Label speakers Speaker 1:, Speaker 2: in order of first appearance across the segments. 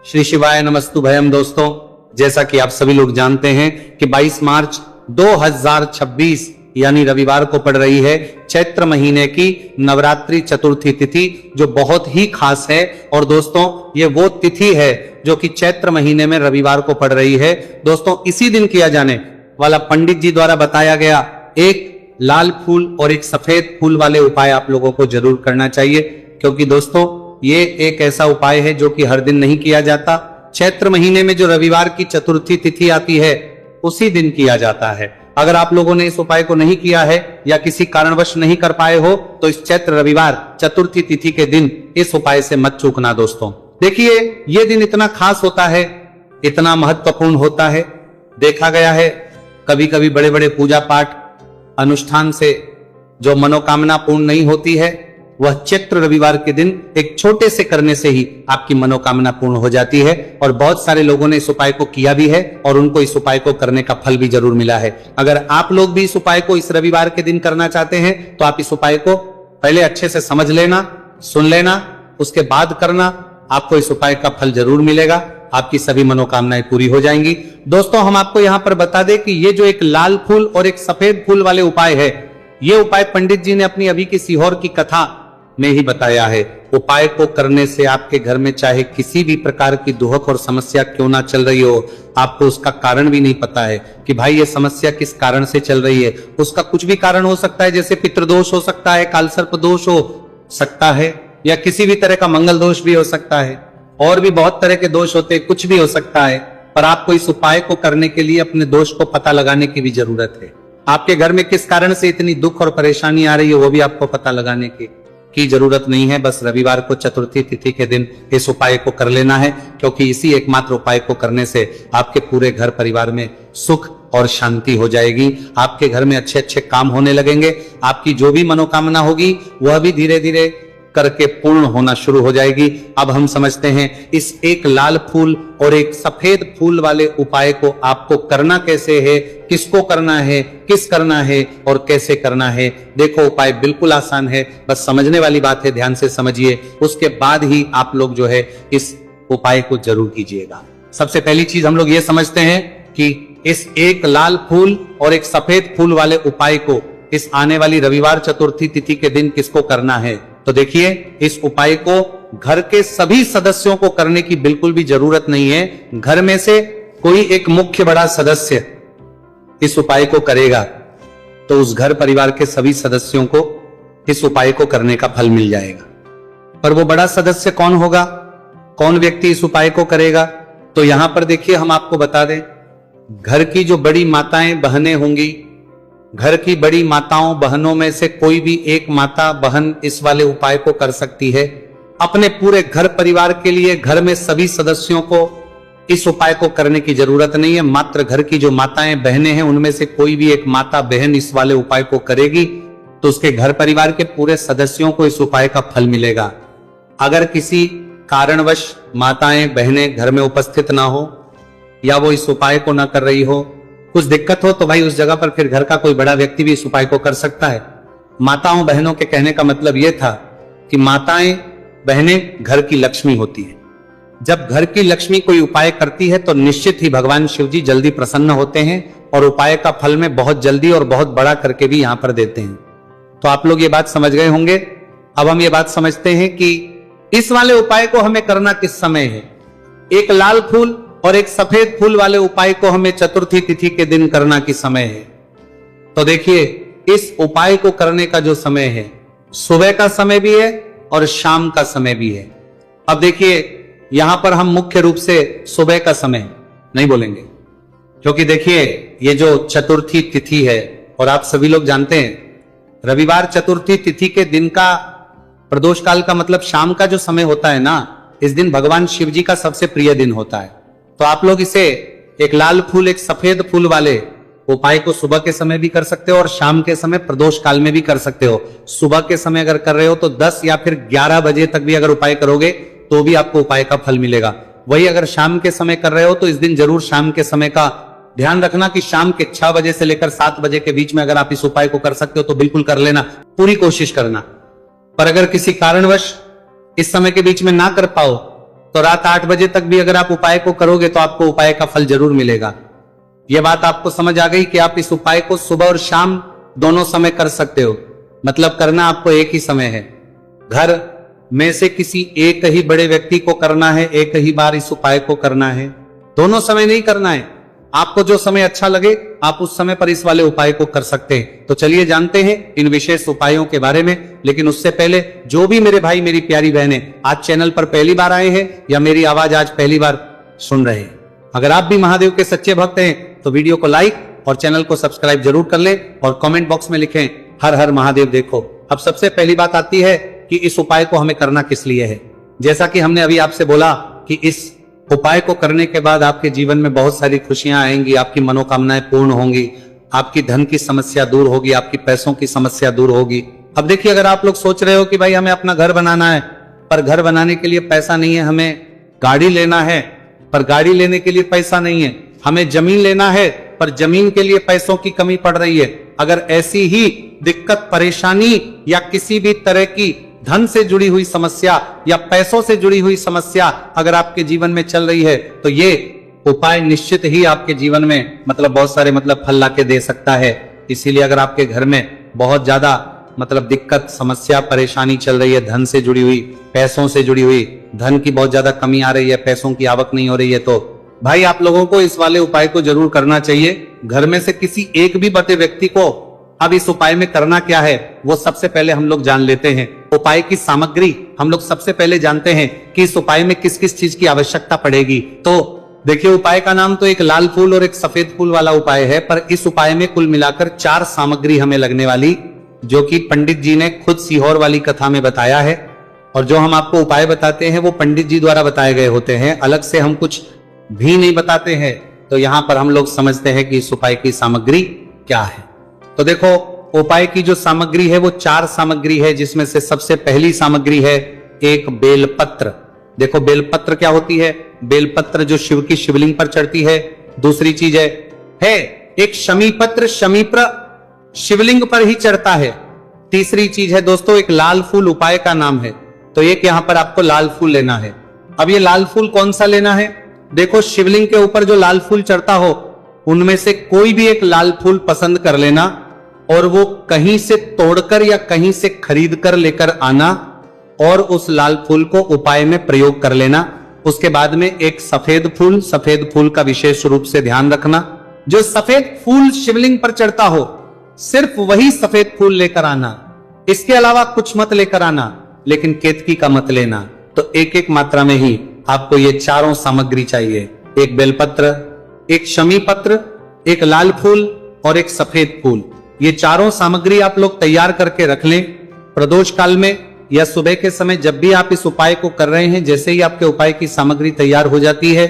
Speaker 1: श्री शिवाय नमस्तु भयम। दोस्तों, जैसा कि आप सभी लोग जानते हैं कि 22 मार्च 2026 यानी रविवार को पड़ रही है चैत्र महीने की नवरात्रि चतुर्थी तिथि, जो बहुत ही खास है। और दोस्तों, ये वो तिथि है जो कि चैत्र महीने में रविवार को पड़ रही है। दोस्तों, इसी दिन किया जाने वाला पंडित जी द्वारा बताया गया एक लाल फूल और एक सफेद फूल वाले उपाय आप लोगों को जरूर करना चाहिए, क्योंकि दोस्तों ये एक ऐसा उपाय है जो कि हर दिन नहीं किया जाता। चैत्र महीने में जो रविवार की चतुर्थी तिथि आती है उसी दिन किया जाता है। अगर आप लोगों ने इस उपाय को नहीं किया है या किसी कारणवश नहीं कर पाए हो तो इस चैत्र रविवार चतुर्थी तिथि के दिन इस उपाय से मत चूकना। दोस्तों देखिए, ये दिन इतना खास होता है, इतना महत्वपूर्ण होता है। देखा गया है कभी कभी बड़े बड़े पूजा पाठ अनुष्ठान से जो मनोकामना पूर्ण नहीं होती है, वह चैत्र रविवार के दिन एक छोटे से करने से ही आपकी मनोकामना पूर्ण हो जाती है। और बहुत सारे लोगों ने इस उपाय को किया भी है और उनको इस उपाय को करने का फल भी जरूर मिला है। अगर आप लोग भी इस उपाय को इस रविवार के दिन करना चाहते हैं तो आप इस उपाय को पहले अच्छे से समझ लेना, सुन लेना, उसके बाद करना। आपको इस उपाय का फल जरूर मिलेगा, आपकी सभी मनोकामनाएं पूरी हो जाएंगी। दोस्तों, हम आपको यहां पर बता दें कि ये जो एक लाल फूल और एक सफेद फूल वाले उपाय है, ये उपाय पंडित जी ने अपनी अभी की सीहोर की कथा में ही बताया है। उपाय को करने से आपके घर में चाहे किसी भी प्रकार की दुहक और समस्या क्यों ना चल रही हो, आपको उसका कारण भी नहीं पता है कि भाई ये समस्या किस कारण से चल रही है। उसका कुछ भी कारण हो सकता है, जैसे पितृदोष हो सकता है, कालसर्प दोष हो सकता है, या किसी भी तरह का मंगल दोष भी हो सकता है, और भी बहुत तरह के दोष होते हैं, कुछ भी हो सकता है। पर आपको इस उपाय को करने के लिए अपने दोष को पता लगाने की भी जरूरत है। आपके घर में किस कारण से इतनी दुख और परेशानी आ रही है वो भी आपको पता लगाने की जरूरत नहीं है। बस रविवार को चतुर्थी तिथि के दिन इस उपाय को कर लेना है, क्योंकि इसी एकमात्र उपाय को करने से आपके पूरे घर परिवार में सुख और शांति हो जाएगी। आपके घर में अच्छे अच्छे काम होने लगेंगे। आपकी जो भी मनोकामना होगी वह भी धीरे धीरे करके पूर्ण होना शुरू हो जाएगी। अब हम समझते हैं इस एक लाल फूल और एक सफेद फूल वाले उपाय को आपको करना कैसे है, किसको करना है, किस करना है और कैसे करना है। देखो, उपाय बिल्कुल आसान है, बस समझने वाली बात है, ध्यान से समझिए। उसके बाद ही आप लोग जो है इस उपाय को जरूर कीजिएगा। सबसे पहली चीज हम लोग ये समझते हैं कि इस एक लाल फूल और एक सफेद फूल वाले उपाय को इस आने वाली रविवार चतुर्थी तिथि के दिन किसको करना है। तो देखिए, इस उपाय को घर के सभी सदस्यों को करने की बिल्कुल भी जरूरत नहीं है। घर में से कोई एक मुख्य बड़ा सदस्य इस उपाय को करेगा तो उस घर परिवार के सभी सदस्यों को इस उपाय को करने का फल मिल जाएगा। पर वो बड़ा सदस्य कौन होगा, कौन व्यक्ति इस उपाय को करेगा, तो यहां पर देखिए हम आपको बता दें, घर की जो बड़ी माताएं बहनें होंगी, घर की बड़ी माताओं बहनों में से कोई भी एक माता बहन इस वाले उपाय को कर सकती है। अपने पूरे घर परिवार के लिए घर में सभी सदस्यों को इस उपाय को करने की जरूरत नहीं है। मात्र घर की जो माताएं बहनें हैं उनमें से कोई भी एक माता बहन इस वाले उपाय को करेगी तो उसके घर परिवार के पूरे सदस्यों को इस उपाय का फल मिलेगा। अगर किसी कारणवश माताएं बहनें घर में उपस्थित ना हो या वो इस उपाय को ना कर रही हो, कुछ दिक्कत हो, तो भाई उस जगह पर फिर घर का कोई बड़ा व्यक्ति भी इस उपाय को कर सकता है। माताओं बहनों के कहने का मतलब यह था कि माताएं बहनें घर की लक्ष्मी होती है। जब घर की लक्ष्मी कोई उपाय करती है तो निश्चित ही भगवान शिव जी जल्दी प्रसन्न होते हैं और उपाय का फल में बहुत जल्दी और बहुत बड़ा करके भी यहां पर देते हैं। तो आप लोग ये बात समझ गए होंगे। अब हम ये बात समझते हैं कि इस वाले उपाय को हमें करना किस समय है। एक लाल फूल और एक सफेद फूल वाले उपाय को हमें चतुर्थी तिथि के दिन करना किस समय है। तो देखिए, इस उपाय को करने का जो समय है, सुबह का समय भी है और शाम का समय भी है। अब देखिए, यहां पर हम मुख्य रूप से सुबह का समय नहीं बोलेंगे, क्योंकि देखिए ये जो चतुर्थी तिथि है, और आप सभी लोग जानते हैं रविवार चतुर्थी तिथि के दिन का प्रदोष काल का मतलब शाम का जो समय होता है ना, इस दिन भगवान शिव जी का सबसे प्रिय दिन होता है। तो आप लोग इसे एक लाल फूल एक सफेद फूल वाले उपाय को सुबह के समय भी कर सकते हो और शाम के समय प्रदोष काल में भी कर सकते हो। सुबह के समय अगर कर रहे हो तो 10 या फिर 11 बजे तक भी अगर उपाय करोगे तो भी आपको उपाय का फल मिलेगा। वही अगर शाम के समय कर रहे हो तो इस दिन जरूर शाम के समय का ध्यान रखना कि शाम के 6 बजे से लेकर 7 बजे के बीच में अगर आप इस उपाय को कर सकते हो तो बिल्कुल कर लेना, पूरी कोशिश करना। पर अगर किसी कारणवश इस समय के बीच में ना कर पाओ तो रात 8 बजे तक भी अगर आप उपाय को करोगे तो आपको उपाय का फल जरूर मिलेगा। यह बात आपको समझ आ गई कि आप इस उपाय को सुबह और शाम दोनों समय कर सकते हो। मतलब करना आपको एक ही समय है। घर में से किसी एक ही बड़े व्यक्ति को करना है, एक ही बार इस उपाय को करना है, दोनों समय नहीं करना है। आपको जो समय अच्छा लगे आप उस समय पर इस वाले उपाय को कर सकते हैं। तो चलिए जानते हैं इन विशेष उपायों के बारे में। लेकिन उससे पहले जो भी मेरे भाई मेरी प्यारी बहनें आज चैनल पर पहली बार आए हैं या मेरी आवाज आज पहली बार सुन रहे हैं, अगर आप भी महादेव के सच्चे भक्त हैं तो वीडियो को लाइक और चैनल को सब्सक्राइब जरूर कर लें और कमेंट बॉक्स में लिखें हर हर महादेव। देखो अब सबसे पहली बात आती है कि इस उपाय को हमें करना किस लिए है। जैसा कि हमने अभी आपसे बोला कि इस उपाय को करने के बाद आपके जीवन में बहुत सारी खुशियां आएंगी, आपकी मनोकामनाएं पूर्ण होंगी, आपकी धन की समस्या दूर होगी, आपकी पैसों की समस्या दूर होगी। अब देखिए, अगर आप लोग सोच रहे हो कि भाई हमें अपना घर बनाना है पर घर बनाने के लिए पैसा नहीं है, हमें गाड़ी लेना है पर गाड़ी लेने के लिए पैसा नहीं है, हमें जमीन लेना है पर जमीन के लिए पैसों की कमी पड़ रही है, अगर ऐसी ही दिक्कत परेशानी या किसी भी तरह की धन से जुड़ी हुई समस्या या पैसों से जुड़ी हुई समस्या अगर आपके जीवन में चल रही है तो ये उपाय निश्चित ही आपके जीवन में बहुत सारे फल ला के दे सकता है। इसीलिए अगर आपके घर में बहुत ज्यादा दिक्कत समस्या परेशानी चल रही है, धन से जुड़ी हुई, पैसों से जुड़ी हुई, धन की बहुत ज्यादा कमी आ रही है, पैसों की आवक नहीं हो रही है, तो भाई आप लोगों को इस वाले उपाय को जरूर करना चाहिए। घर में से किसी एक भी बड़े व्यक्ति को अब इस उपाय में करना क्या है वो सबसे पहले हम लोग जान लेते हैं। उपाय की सामग्री हम लोग सबसे पहले जानते हैं कि इस उपाय में किस किस चीज की आवश्यकता पड़ेगी। तो देखिए, उपाय का नाम तो एक लाल फूल और एक सफेद फूल वाला उपाय है, पर इस उपाय में कुल मिलाकर 4 सामग्री हमें लगने वाली, जो कि पंडित जी ने खुद सीहोर वाली कथा में बताया है। और जो हम आपको उपाय बताते हैं वो पंडित जी द्वारा बताए गए होते हैं, अलग से हम कुछ भी नहीं बताते हैं। तो यहां पर हम लोग समझते हैं कि इस उपाय की सामग्री क्या है। तो देखो, उपाय की जो सामग्री है वो 4 सामग्री है, जिसमें से सबसे पहली सामग्री है एक बेलपत्र। देखो बेलपत्र क्या होती है, बेलपत्र जो शिव की शिवलिंग पर चढ़ती है। दूसरी चीज है एक शमीपत्र, शमीप्र शिवलिंग पर ही चढ़ता है। तीसरी चीज है दोस्तों एक लाल फूल, उपाय का नाम है, तो एक यहां पर आपको लाल फूल लेना है। अब ये लाल फूल कौन सा लेना है, देखो शिवलिंग के ऊपर जो लाल फूल चढ़ता हो उनमें से कोई भी एक लाल फूल पसंद कर लेना और वो कहीं से तोड़कर या कहीं से खरीद कर लेकर आना और उस लाल फूल को उपाय में प्रयोग कर लेना। उसके बाद में एक सफेद फूल का विशेष रूप से ध्यान रखना, जो सफेद फूल शिवलिंग पर चढ़ता हो सिर्फ वही सफेद फूल लेकर आना, इसके अलावा कुछ मत लेकर आना, लेकिन केतकी का मत लेना। तो एक एक मात्रा में ही आपको ये चारों सामग्री चाहिए, एक बेलपत्र, एक शमी पत्र, एक लाल फूल और एक सफेद फूल। ये चारों सामग्री आप लोग तैयार करके रख लें। प्रदोष काल में या सुबह के समय जब भी आप इस उपाय को कर रहे हैं, जैसे ही आपके उपाय की सामग्री तैयार हो जाती है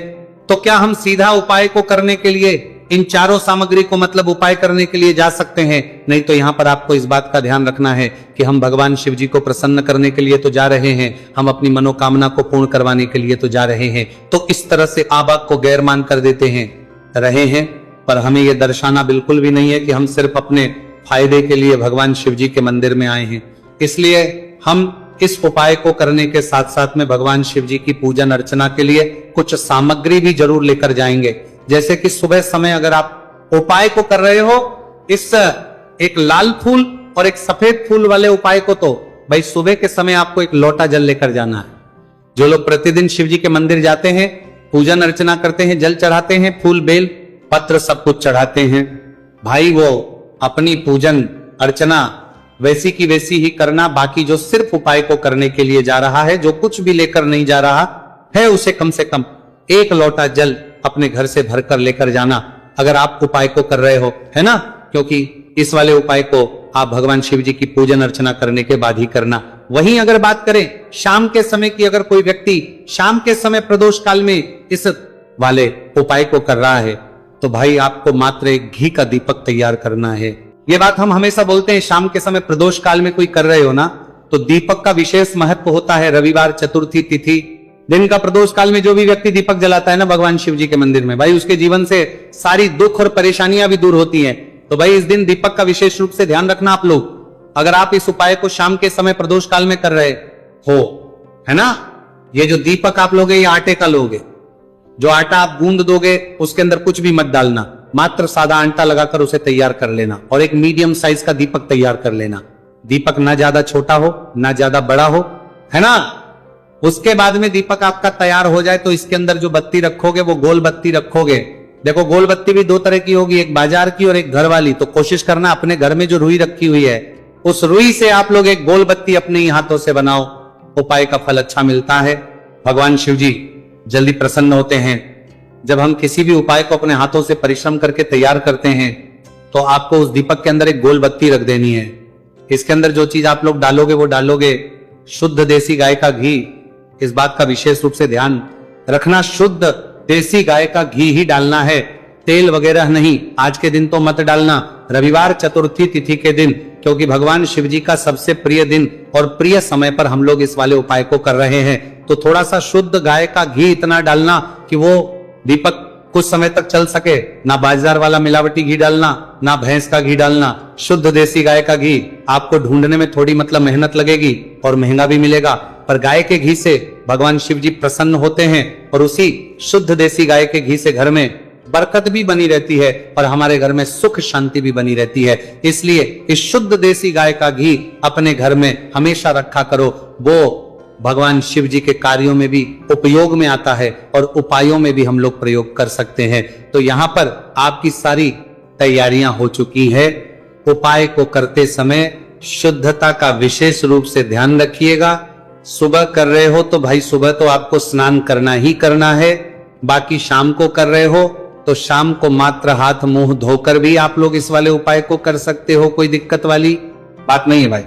Speaker 1: तो क्या हम सीधा उपाय को करने के लिए इन चारों सामग्री को उपाय करने के लिए जा सकते हैं? नहीं, तो यहां पर आपको इस बात का ध्यान रखना है कि हम भगवान शिव जी को प्रसन्न करने के लिए तो जा रहे हैं, हम अपनी मनोकामना को पूर्ण करवाने के लिए तो जा रहे हैं। तो इस तरह से आप को गैर मान कर देते हैं रहे हैं, पर हमें यह दर्शाना बिल्कुल भी नहीं है कि हम सिर्फ अपने फायदे के लिए भगवान शिव जी के मंदिर में आए हैं। इसलिए हम इस उपाय को करने के साथ साथ में भगवान शिव जी की पूजन अर्चना के लिए कुछ सामग्री भी जरूर लेकर जाएंगे। जैसे कि सुबह समय अगर आप उपाय को कर रहे हो इस एक लाल फूल और एक सफेद फूल वाले उपाय को, तो भाई सुबह के समय आपको एक लोटा जल लेकर जाना है। जो लोग प्रतिदिन शिव जी के मंदिर जाते हैं, पूजन अर्चना करते हैं, जल चढ़ाते हैं, फूल बेल पत्र सब कुछ चढ़ाते हैं, भाई वो अपनी पूजन अर्चना वैसी की वैसी ही करना। बाकी जो सिर्फ उपाय को करने के लिए जा रहा है, जो कुछ भी लेकर नहीं जा रहा है, उसे कम से कम 1 लोटा जल अपने घर से भरकर लेकर जाना, अगर आप उपाय को कर रहे हो, है ना। क्योंकि इस वाले उपाय को आप भगवान शिव जी की पूजन अर्चना करने के बाद ही करना। वहीं अगर बात करें शाम के समय की, अगर कोई व्यक्ति शाम के समय प्रदोष काल में इस वाले उपाय को कर रहा है, तो भाई आपको मात्र एक घी का दीपक तैयार करना है। ये बात हम हमेशा बोलते हैं, शाम के समय प्रदोष काल में कोई कर रहे हो ना, तो दीपक का विशेष महत्व होता है। रविवार, चतुर्थी तिथि, दिन का प्रदोष काल में जो भी व्यक्ति दीपक जलाता है ना भगवान शिव जी के मंदिर में, भाई उसके जीवन से सारी दुख और परेशानियां भी दूर होती हैं। तो भाई इस दिन दीपक का विशेष रूप से ध्यान रखना आप लोग। अगर आप इस उपाय को शाम के समय प्रदोष काल में कर रहे हो, है ना, ये जो दीपक आप लोगे ये आटे का लोगे। जो आटा आप गूंद दोगे उसके अंदर कुछ भी मत डालना, मात्र सादा आटा लगाकर उसे तैयार कर लेना और एक मीडियम साइज का दीपक तैयार कर लेना। दीपक ना ज्यादा छोटा हो ना ज्यादा बड़ा हो, है ना। उसके बाद में दीपक आपका तैयार हो जाए तो इसके अंदर जो बत्ती रखोगे वो गोल बत्ती रखोगे। देखो गोल बत्ती भी दो तरह की होगी, एक बाजार की और एक घर वाली। तो कोशिश करना अपने घर में जो रुई रखी हुई है उस रुई से आप लोग एक गोल बत्ती अपने ही हाथों से बनाओ, उपाय का फल अच्छा मिलता है। भगवान शिव जी जल्दी प्रसन्न होते हैं। जब हम किसी भी उपाय को अपने हाथों से परिश्रम करके तैयार करते हैं तो आपको उस दीपक के अंदर एक गोल बत्ती रख देनी है। इसके अंदर जो चीज आप लोग डालोगे वो डालोगे शुद्ध देसी गाय का घी। इस बात का विशेष रूप से ध्यान रखना, शुद्ध देसी गाय का घी ही डालना है, तेल वगैरह नहीं। आज के दिन तो मत डालना, रविवार चतुर्थी तिथि के दिन, क्योंकि भगवान शिव जी का सबसे प्रिय दिन और प्रिय समय पर हम लोग इस वाले उपाय को कर रहे हैं। तो थोड़ा सा शुद्ध गाय का घी इतना डालना कि वो दीपक कुछ समय तक चल सके। ना बाजार वाला मिलावटी घी डालना, ना भैंस का घी डालना, शुद्ध देसी गाय का घी। आपको ढूंढने में थोड़ी मतलब मेहनत लगेगी और महंगा भी मिलेगा, पर गाय के घी से भगवान शिव जी प्रसन्न होते हैं और उसी शुद्ध देसी गाय के घी से घर में बरकत भी बनी रहती है और हमारे घर में सुख शांति भी बनी रहती है। इसलिए इस शुद्ध देसी गाय का घी अपने घर में हमेशा रखा करो। वो भगवान शिव जी के कार्यों में भी उपयोग में आता है और उपायों में भी हम लोग प्रयोग कर सकते हैं। तो यहाँ पर आपकी सारी तैयारियां हो चुकी है। उपाय को करते समय शुद्धता का विशेष रूप से ध्यान रखिएगा। सुबह कर रहे हो तो भाई सुबह तो आपको स्नान करना ही करना है। बाकी शाम को कर रहे हो तो शाम को मात्र हाथ मुंह धोकर भी आप लोग इस वाले उपाय को कर सकते हो, कोई दिक्कत वाली बात नहीं है भाई।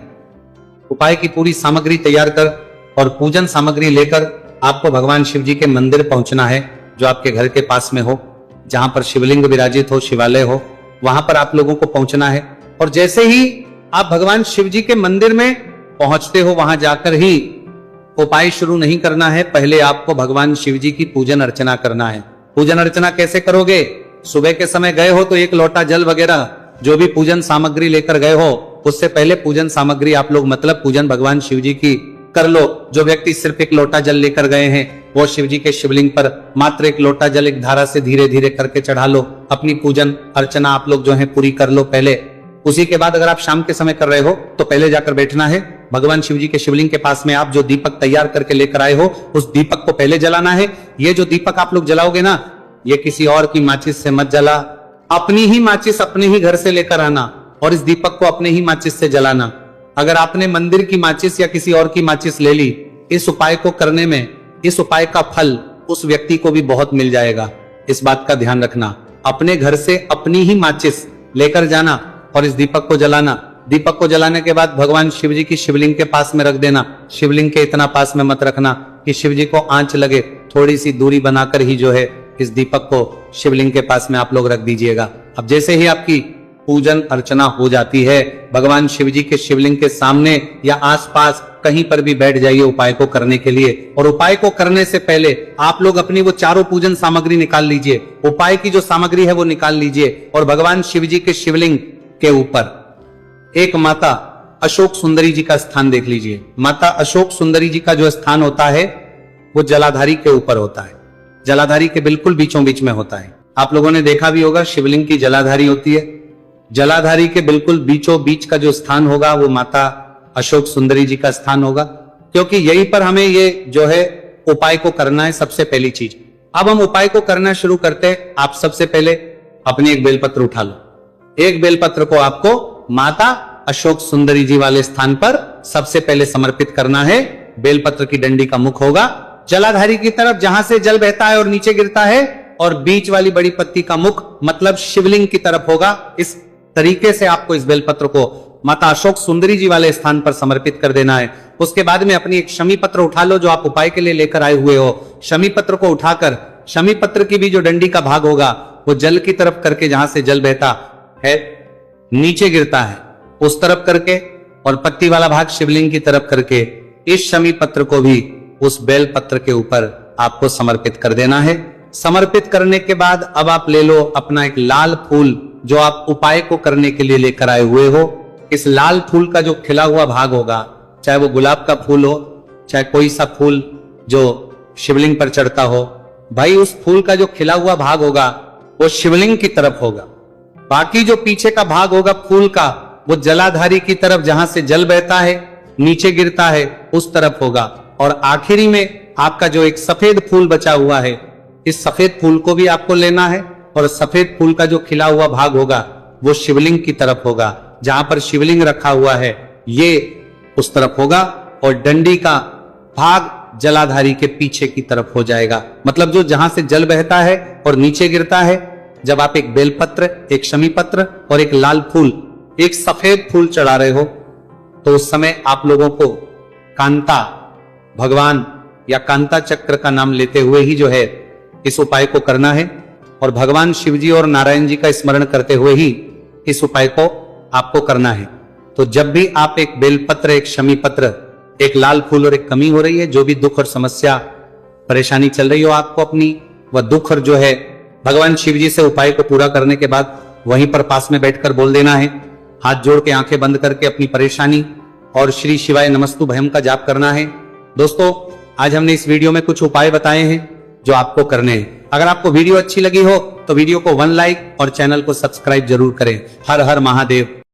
Speaker 1: उपाय की पूरी सामग्री तैयार कर और पूजन सामग्री लेकर आपको भगवान शिव जी के मंदिर पहुंचना है, जो आपके घर के पास में हो, जहां पर शिवलिंग विराजित हो, शिवालय हो, वहां पर आप लोगों को पहुंचना है। और जैसे ही आप भगवान शिव जी के मंदिर में पहुंचते हो वहां जाकर ही उपाय शुरू नहीं करना है। पहले आपको भगवान शिव जी की पूजन अर्चना करना है। पूजन अर्चना कैसे करोगे? सुबह के समय गए हो तो एक लोटा जल वगैरह जो भी पूजन सामग्री लेकर गए हो उससे पहले पूजन सामग्री आप लोग मतलब पूजन भगवान शिव जी की कर लो। जो व्यक्ति सिर्फ एक लोटा जल लेकर गए हैं वो शिव जी के शिवलिंग पर मात्र एक लोटा जल एक धारा से धीरे धीरे करके चढ़ा लो। अपनी पूजन अर्चना आप लोग जो है पूरी कर लो पहले। उसी के बाद अगर आप शाम के समय कर रहे हो तो पहले जाकर बैठना है भगवान शिव जी के शिवलिंग के पास में। आप जो दीपक तैयार करके लेकर आए हो उस दीपक को पहले जलाना है। ये जो दीपक आप लोग जलाओगे ना, ये किसी और की माचिस से मत जला, अपनी ही माचिस अपने ही घर से लेकर आना और इस दीपक को अपने ही माचिस से जलाना। अगर आपने मंदिर की माचिस या किसी और की माचिस ले ली, इस उपाय को करने में इस उपाय का फल उस व्यक्ति को भी बहुत मिल जाएगा। इस बात का ध्यान रखना। अपने घर से अपनी ही माचिस लेकर जाना और इस दीपक को जलाना। दीपक को जलाने के बाद भगवान शिव जी की शिवलिंग के पास में रख देना। शिवलिंग के इतना पास में मत रखना कि शिव जी को आंच लगे, थोड़ी सी दूरी बनाकर ही जो है इस दीपक को शिवलिंग के पास में आप लोग रख दीजिएगा। अब जैसे ही आपकी पूजन अर्चना हो जाती है, भगवान शिव जी के शिवलिंग के सामने या आसपास कहीं पर भी बैठ जाइए उपाय को करने के लिए। और उपाय को करने से पहले आप लोग अपनी वो चारों पूजन सामग्री निकाल लीजिए। उपाय की जो सामग्री है वो निकाल लीजिए और भगवान शिव जी के शिवलिंग के ऊपर एक माता अशोक सुंदरी जी का स्थान देख लीजिए। माता अशोक सुंदरी जी का जो स्थान होता है वो जलाधारी के ऊपर होता है, जलाधारी के बिल्कुल बीचों बीच में होता है। आप लोगों ने देखा भी होगा शिवलिंग की जलाधारी होती है। जलाधारी के बिल्कुल बीचों बीच का जो स्थान होगा वो माता अशोक सुंदरी जी का स्थान होगा, क्योंकि यहीं पर हमें ये जो है उपाय को करना है सबसे पहली चीज। अब हम उपाय को करना शुरू करते हैं। आप सबसे पहले अपनी एक बेलपत्र उठा लो। एक बेलपत्र को आपको माता अशोक सुंदरी जी वाले स्थान पर सबसे पहले समर्पित करना है। बेलपत्र की डंडी का मुख होगा जलाधारी की तरफ, जहां से जल बहता है और नीचे गिरता है, और बीच वाली बड़ी पत्ती का मुख मतलब शिवलिंग की तरफ होगा। इस तरीके से आपको इस बेलपत्र को माता अशोक सुंदरी जी वाले स्थान पर समर्पित कर देना है। उसके बाद में अपनी एक शमी पत्र उठा लो जो आप उपाय के लिए लेकर आए हुए हो। शमी पत्र को उठाकर शमी पत्र की भी जो डंडी का भाग होगा वो जल की तरफ करके, जहां से जल बहता है नीचे गिरता है उस तरफ करके, और पत्ती वाला भाग शिवलिंग की तरफ करके इस शमी पत्र को भी उस बेल पत्र के ऊपर आपको समर्पित कर देना है। समर्पित करने के बाद अब आप ले लो अपना एक लाल फूल जो आप उपाय को करने के लिए लेकर आए हुए हो। इस लाल फूल का जो खिला हुआ भाग होगा, चाहे वो गुलाब का फूल हो, चाहे कोई सा फूल जो शिवलिंग पर चढ़ता हो, भाई उस फूल का जो खिला हुआ भाग होगा वो शिवलिंग की तरफ होगा। बाकी जो पीछे का भाग होगा फूल का, वो जलाधारी की तरफ, जहां से जल बहता है नीचे गिरता है उस तरफ होगा। और आखिरी में आपका जो एक सफेद फूल बचा हुआ है, इस सफेद फूल को भी आपको लेना है और सफेद फूल का जो खिला हुआ भाग होगा वो शिवलिंग की तरफ होगा। जहां पर शिवलिंग रखा हुआ है ये उस तरफ होगा और डंडी का भाग जलाधारी के पीछे की तरफ हो जाएगा। मतलब जो जहां से जल बहता है और नीचे गिरता है, जब आप एक बेलपत्र, एक शमी पत्र और एक लाल फूल, एक सफेद फूल चढ़ा रहे हो, तो उस समय आप लोगों को कांता भगवान या कांता चक्र का नाम लेते हुए ही जो है इस उपाय को करना है और भगवान शिवजी और नारायण जी का स्मरण करते हुए ही इस उपाय को आपको करना है। तो जब भी आप एक बेलपत्र, एक शमी पत्र, एक लाल फूल और एक कमी हो रही है, जो भी दुख और समस्या परेशानी चल रही हो आपको अपनी, वह दुख और जो है भगवान शिवजी से उपाय को पूरा करने के बाद वहीं पर पास में बैठकर बोल देना है। हाथ जोड़ के आंखें बंद करके अपनी परेशानी और श्री शिवाय नमस्तु भयम का जाप करना है। दोस्तों, आज हमने इस वीडियो में कुछ उपाय बताए हैं जो आपको करने हैं। अगर आपको वीडियो अच्छी लगी हो तो वीडियो को 1 लाइक और चैनल को सब्सक्राइब जरूर करें। हर हर महादेव।